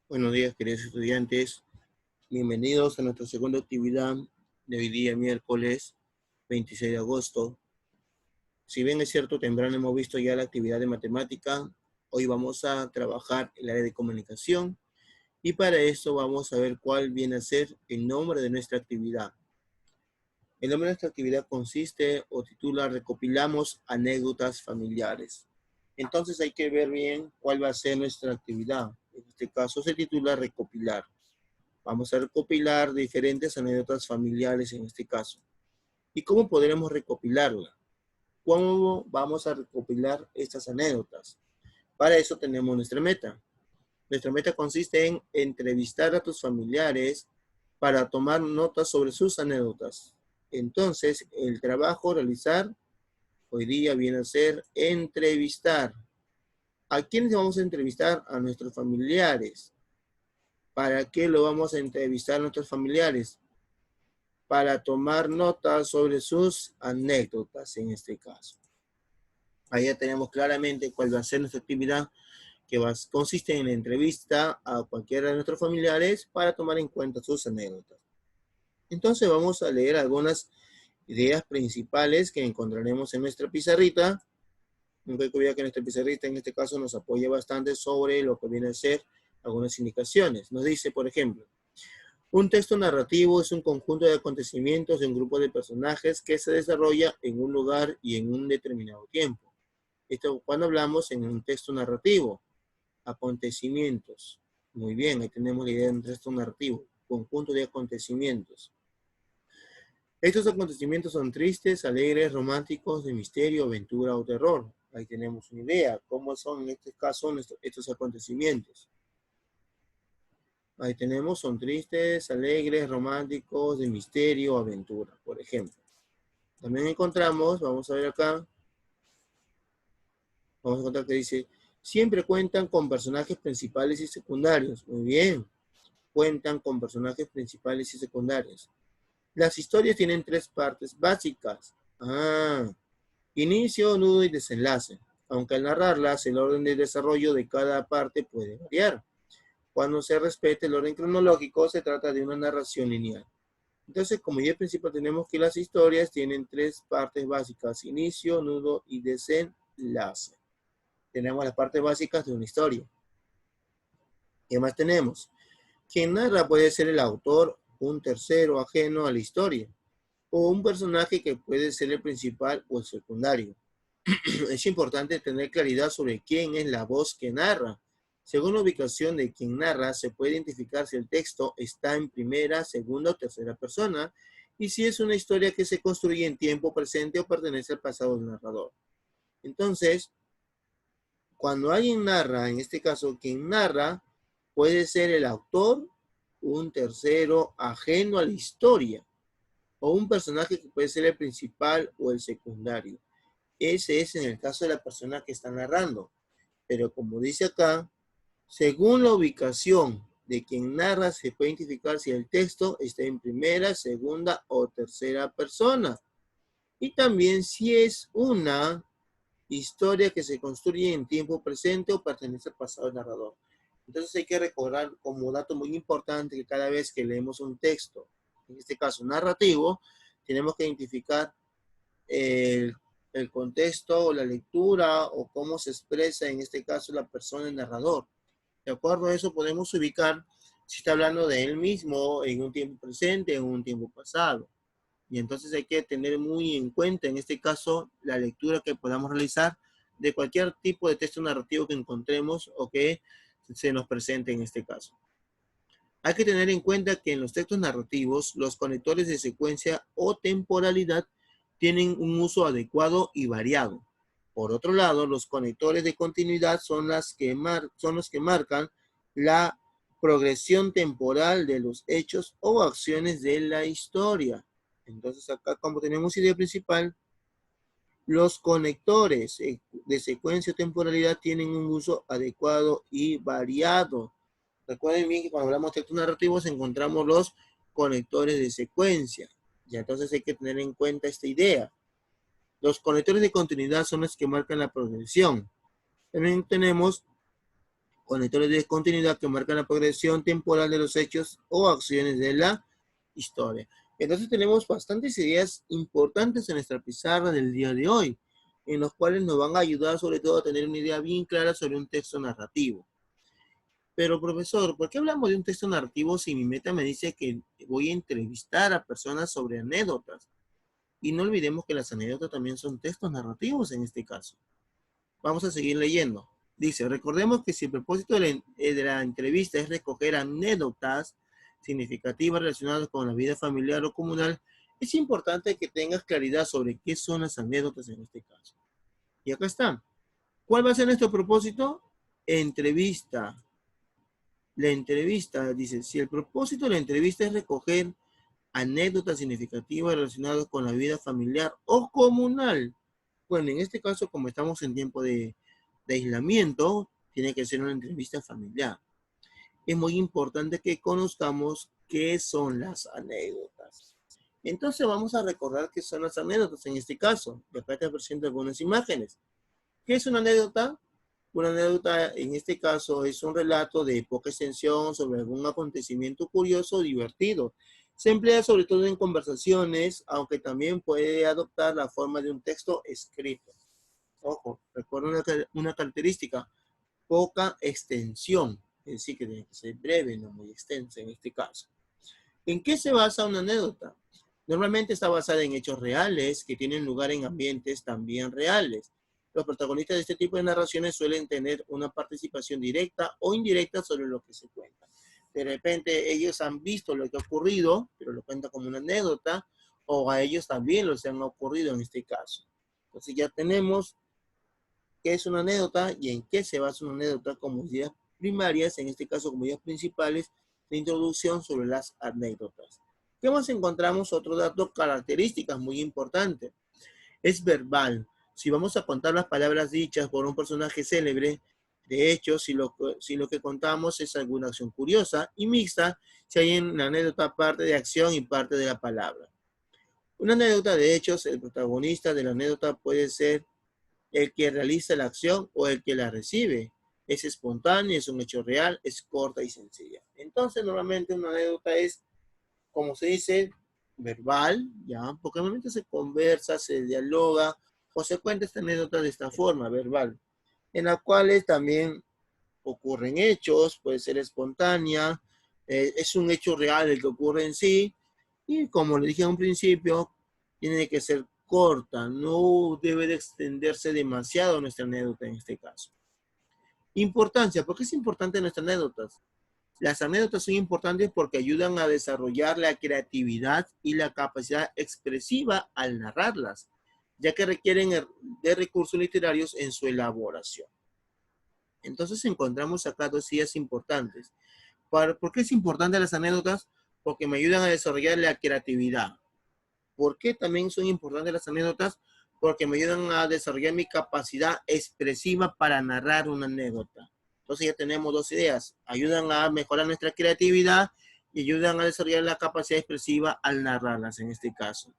Buenos días, queridos estudiantes. Bienvenidos a nuestra segunda actividad de hoy día, miércoles 26 de agosto. Si bien es cierto, temprano hemos visto ya la actividad de matemática, hoy vamos a trabajar el área de comunicación y para eso vamos a ver cuál viene a ser el nombre de nuestra actividad. El nombre de nuestra actividad consiste o titula Recopilamos anécdotas familiares. Entonces hay que ver bien cuál va a ser nuestra actividad. En este caso se titula Recopilar. Vamos a recopilar diferentes anécdotas familiares en este caso. ¿Y cómo podremos recopilarla? ¿Cómo vamos a recopilar estas anécdotas? Para eso tenemos nuestra meta. Nuestra meta consiste en entrevistar a tus familiares para tomar notas sobre sus anécdotas. Entonces, el trabajo a realizar hoy día viene a ser entrevistar. ¿A quiénes vamos a entrevistar? A nuestros familiares. ¿Para qué lo vamos a entrevistar a nuestros familiares? Para tomar notas sobre sus anécdotas en este caso. Ahí ya tenemos claramente cuál va a ser nuestra actividad, que consiste en la entrevista a cualquiera de nuestros familiares para tomar en cuenta sus anécdotas. Entonces vamos a leer algunas ideas principales que encontraremos en nuestra pizarrita. Nunca que nuestra pizarrita en este caso nos apoya bastante sobre lo que viene a ser algunas indicaciones. Nos dice, por ejemplo, un texto narrativo es un conjunto de acontecimientos de un grupo de personajes que se desarrolla en un lugar y en un determinado tiempo. Esto cuando hablamos en un texto narrativo. Acontecimientos. Muy bien, ahí tenemos la idea de un texto narrativo. Conjunto de acontecimientos. Estos acontecimientos son tristes, alegres, románticos, de misterio, aventura o terror. Ahí tenemos una idea. ¿Cómo son en este caso estos acontecimientos? Ahí tenemos, son tristes, alegres, románticos, de misterio, aventura, por ejemplo. También encontramos, vamos a ver acá, vamos a encontrar que dice, siempre cuentan con personajes principales y secundarios. Muy bien, cuentan con personajes principales y secundarios. Las historias tienen tres partes básicas. Inicio, nudo y desenlace. Aunque al narrarlas, el orden de desarrollo de cada parte puede variar. Cuando se respete el orden cronológico, se trata de una narración lineal. Entonces, como idea principal, tenemos que las historias tienen tres partes básicas: inicio, nudo y desenlace. Tenemos las partes básicas de una historia. ¿Qué más tenemos? Quien narra puede ser el autor, un tercero ajeno a la historia, o un personaje que puede ser el principal o el secundario. Es importante tener claridad sobre quién es la voz que narra. Según la ubicación de quien narra, se puede identificar si el texto está en primera, segunda o tercera persona, y si es una historia que se construye en tiempo presente o pertenece al pasado del narrador. Entonces, cuando alguien narra, en este caso, quien narra puede ser el autor, un tercero ajeno a la historia, o un personaje que puede ser el principal o el secundario. Ese es en el caso de la persona que está narrando. Pero como dice acá, según la ubicación de quien narra, se puede identificar si el texto está en primera, segunda o tercera persona. Y también si es una historia que se construye en tiempo presente o pertenece al pasado del narrador. Entonces hay que recordar como dato muy importante que cada vez que leemos un texto, en este caso narrativo, tenemos que identificar el contexto o la lectura o cómo se expresa en este caso la persona, el narrador. De acuerdo a eso podemos ubicar si está hablando de él mismo en un tiempo presente, en un tiempo pasado. Y entonces hay que tener muy en cuenta en este caso la lectura que podamos realizar de cualquier tipo de texto narrativo que encontremos o que se nos presente en este caso. Hay que tener en cuenta que en los textos narrativos los conectores de secuencia o temporalidad tienen un uso adecuado y variado. Por otro lado, los conectores de continuidad son los que marcan la progresión temporal de los hechos o acciones de la historia. Entonces acá, como tenemos idea principal, los conectores de secuencia o temporalidad tienen un uso adecuado y variado. Recuerden bien que cuando hablamos de textos narrativos encontramos los conectores de secuencia. Ya entonces hay que tener en cuenta esta idea. Los conectores de continuidad son los que marcan la progresión. También tenemos conectores de continuidad que marcan la progresión temporal de los hechos o acciones de la historia. Entonces tenemos bastantes ideas importantes en nuestra pizarra del día de hoy, en los cuales nos van a ayudar sobre todo a tener una idea bien clara sobre un texto narrativo. Pero profesor, ¿por qué hablamos de un texto narrativo si mi meta me dice que voy a entrevistar a personas sobre anécdotas? Y no olvidemos que las anécdotas también son textos narrativos en este caso. Vamos a seguir leyendo. Dice, recordemos que si el propósito de la entrevista es recoger anécdotas significativas relacionadas con la vida familiar o comunal, es importante que tengas claridad sobre qué son las anécdotas en este caso. Y acá está. ¿Cuál va a ser nuestro propósito? Entrevista. La entrevista, dice, si el propósito de la entrevista es recoger anécdotas significativas relacionadas con la vida familiar o comunal. Bueno, en este caso, como estamos en tiempo de aislamiento, tiene que ser una entrevista familiar. Es muy importante que conozcamos qué son las anécdotas. Entonces vamos a recordar qué son las anécdotas en este caso. Acá te presento algunas imágenes. ¿Qué es una anécdota? Una anécdota en este caso es un relato de poca extensión sobre algún acontecimiento curioso o divertido. Se emplea sobre todo en conversaciones, aunque también puede adoptar la forma de un texto escrito. Ojo, recuerda una característica, poca extensión, es decir, que tiene que ser breve, no muy extensa en este caso. ¿En qué se basa una anécdota? Normalmente está basada en hechos reales que tienen lugar en ambientes también reales. Los protagonistas de este tipo de narraciones suelen tener una participación directa o indirecta sobre lo que se cuenta. De repente ellos han visto lo que ha ocurrido, pero lo cuentan como una anécdota, o a ellos también les han ocurrido en este caso. Entonces ya tenemos qué es una anécdota y en qué se basa una anécdota como ideas primarias, en este caso como ideas principales de introducción sobre las anécdotas. ¿Qué más encontramos? Otro dato, características muy importantes. Es verbal. Si vamos a contar las palabras dichas por un personaje célebre, de hecho, si lo que contamos es alguna acción curiosa y mixta, si hay en la anécdota parte de acción y parte de la palabra. Una anécdota de hechos, el protagonista de la anécdota puede ser el que realiza la acción o el que la recibe. Es espontánea, es un hecho real, es corta y sencilla. Entonces, normalmente una anécdota es, como se dice, verbal, ¿ya? Porque normalmente se conversa, se dialoga o se cuenta esta anécdota de esta forma, verbal, en la cual también ocurren hechos, puede ser espontánea, es un hecho real el que ocurre en sí, y como le dije a un principio, tiene que ser corta, no debe de extenderse demasiado nuestra anécdota en este caso. Importancia, ¿por qué es importante nuestras anécdotas? Las anécdotas son importantes porque ayudan a desarrollar la creatividad y la capacidad expresiva al narrarlas, ya que requieren de recursos literarios en su elaboración. Entonces encontramos acá dos ideas importantes. ¿Por qué es importante las anécdotas? Porque me ayudan a desarrollar la creatividad. ¿Por qué también son importantes las anécdotas? Porque me ayudan a desarrollar mi capacidad expresiva para narrar una anécdota. Entonces ya tenemos dos ideas. Ayudan a mejorar nuestra creatividad y ayudan a desarrollar la capacidad expresiva al narrarlas en este caso.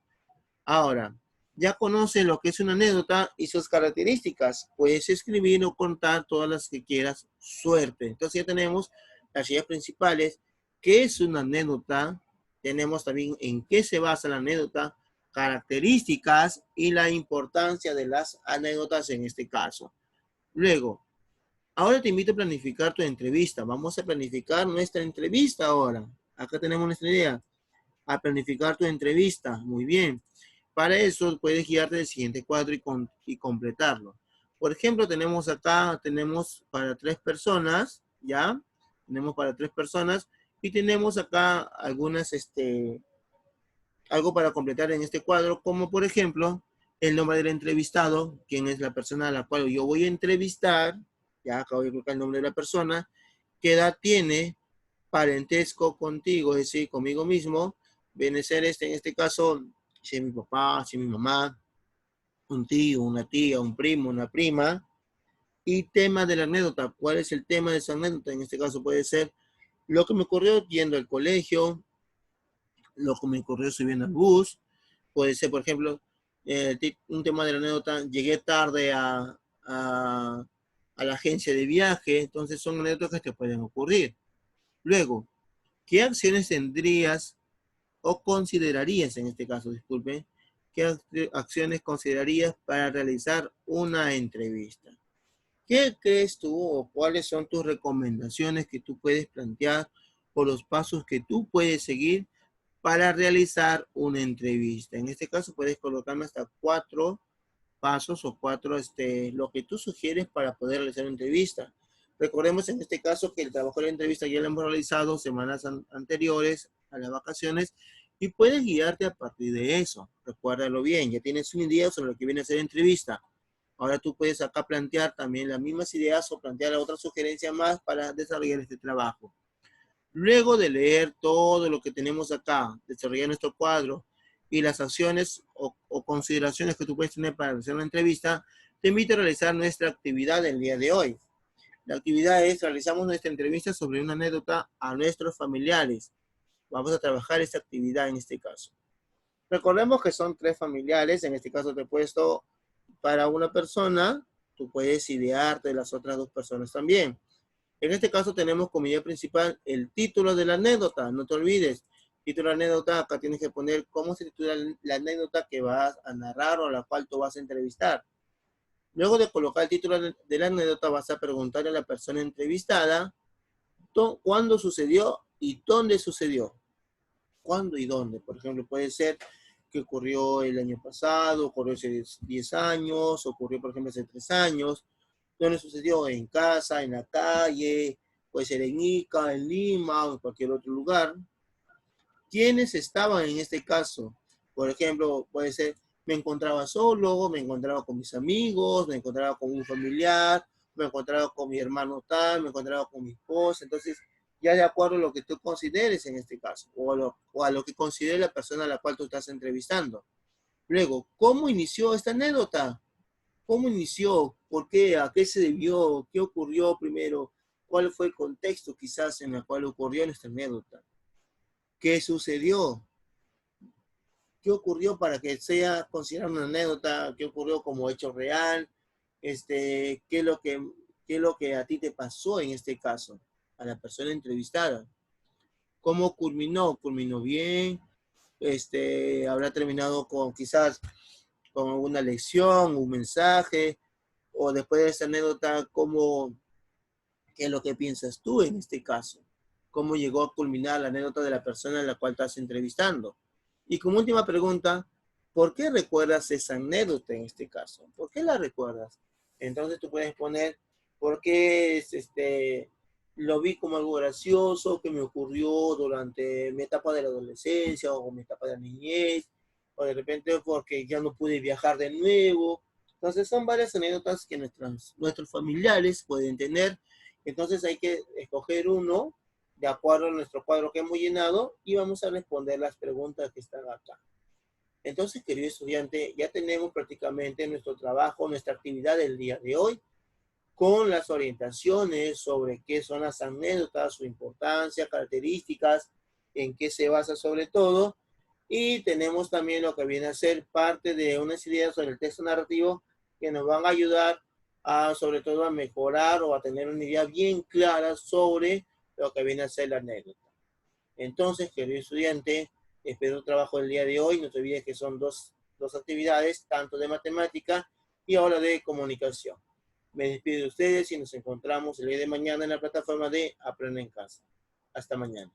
Ahora, ya conoces lo que es una anécdota y sus características. Puedes escribir o contar todas las que quieras. Suerte. Entonces ya tenemos las ideas principales. ¿Qué es una anécdota? Tenemos también en qué se basa la anécdota, características y la importancia de las anécdotas en este caso. Luego, ahora te invito a planificar tu entrevista. Vamos a planificar nuestra entrevista ahora. Acá tenemos nuestra idea. A planificar tu entrevista. Muy bien. Para eso puedes guiarte del siguiente cuadro y completarlo. Por ejemplo, tenemos acá, tenemos para 3 personas, ¿ya? Tenemos para 3 personas y tenemos acá algunas, algo para completar en este cuadro, como por ejemplo, el nombre del entrevistado, quién es la persona a la cual yo voy a entrevistar, ya acabo de colocar el nombre de la persona, qué edad tiene, parentesco contigo, es decir, conmigo mismo, viene a ser en este caso, si es mi papá, si es mi mamá, un tío, una tía, un primo, una prima, y tema de la anécdota, ¿cuál es el tema de esa anécdota? En este caso puede ser lo que me ocurrió yendo al colegio, lo que me ocurrió subiendo al bus, puede ser, por ejemplo, un tema de la anécdota, llegué tarde a la agencia de viaje. Entonces son anécdotas que te pueden ocurrir. Luego, ¿qué acciones tendrías o considerarías, en este caso, disculpe, qué acciones considerarías para realizar una entrevista? ¿Qué crees tú o cuáles son tus recomendaciones que tú puedes plantear o los pasos que tú puedes seguir para realizar una entrevista? En este caso puedes colocarme hasta 4 pasos o 4, lo que tú sugieres para poder realizar una entrevista. Recordemos en este caso que el trabajo de la entrevista ya lo hemos realizado semanas anteriores a las vacaciones y puedes guiarte a partir de eso. Recuérdalo bien, ya tienes una idea sobre lo que viene a ser entrevista. Ahora tú puedes acá plantear también las mismas ideas o plantear otra sugerencia más para desarrollar este trabajo. Luego de leer todo lo que tenemos acá, desarrollar nuestro cuadro y las acciones o consideraciones que tú puedes tener para hacer una entrevista, te invito a realizar nuestra actividad del día de hoy. La actividad es, realizamos nuestra entrevista sobre una anécdota a nuestros familiares. Vamos a trabajar esta actividad en este caso. Recordemos que son 3 familiares, en este caso te he puesto para una persona, tú puedes idearte de las otras 2 personas también. En este caso tenemos como idea principal el título de la anécdota, no te olvides. Título de la anécdota, acá tienes que poner cómo se titula la anécdota que vas a narrar o la cual tú vas a entrevistar. Luego de colocar el título de la anécdota, vas a preguntarle a la persona entrevistada cuándo sucedió y dónde sucedió. ¿Cuándo y dónde? Por ejemplo, puede ser que ocurrió el año pasado, ocurrió hace 10 años, ocurrió, por ejemplo, hace 3 años. ¿Dónde sucedió? En casa, en la calle, puede ser en Ica, en Lima o en cualquier otro lugar. ¿Quiénes estaban en este caso? Por ejemplo, puede ser, me encontraba solo, me encontraba con mis amigos, me encontraba con un familiar, me encontraba con mi hermano tal, me encontraba con mi esposa. Entonces, ya de acuerdo a lo que tú consideres en este caso, o a lo que considere la persona a la cual tú estás entrevistando. Luego, ¿cómo inició esta anécdota? ¿Cómo inició? ¿Por qué? ¿A qué se debió? ¿Qué ocurrió primero? ¿Cuál fue el contexto quizás en el cual ocurrió nuestra anécdota? ¿Qué sucedió? ¿Qué ocurrió para que sea considerada una anécdota? ¿Qué ocurrió como hecho real? ¿Qué es lo que a ti te pasó en este caso? A la persona entrevistada. ¿Cómo culminó? ¿Culminó bien? ¿Habrá terminado con quizás con alguna lección, un mensaje? O después de esa anécdota, ¿qué es lo que piensas tú en este caso? ¿Cómo llegó a culminar la anécdota de la persona en la cual estás entrevistando? Y como última pregunta, ¿por qué recuerdas esa anécdota en este caso? ¿Por qué la recuerdas? Entonces tú puedes poner, ¿por qué lo vi como algo gracioso que me ocurrió durante mi etapa de la adolescencia o mi etapa de la niñez? O de repente porque ya no pude viajar de nuevo. Entonces son varias anécdotas que nuestros familiares pueden tener. Entonces hay que escoger uno de acuerdo a nuestro cuadro que hemos llenado y vamos a responder las preguntas que están acá. Entonces, querido estudiante, ya tenemos prácticamente nuestro trabajo, nuestra actividad del día de hoy con las orientaciones sobre qué son las anécdotas, su importancia, características, en qué se basa sobre todo. Y tenemos también lo que viene a ser parte de unas ideas sobre el texto narrativo que nos van a ayudar sobre todo a mejorar o a tener una idea bien clara sobre lo que viene a ser la anécdota. Entonces, querido estudiante, espero tu trabajo el día de hoy. No te olvides que son dos actividades, tanto de matemática y ahora de comunicación. Me despido de ustedes y nos encontramos el día de mañana en la plataforma de Aprende en Casa. Hasta mañana.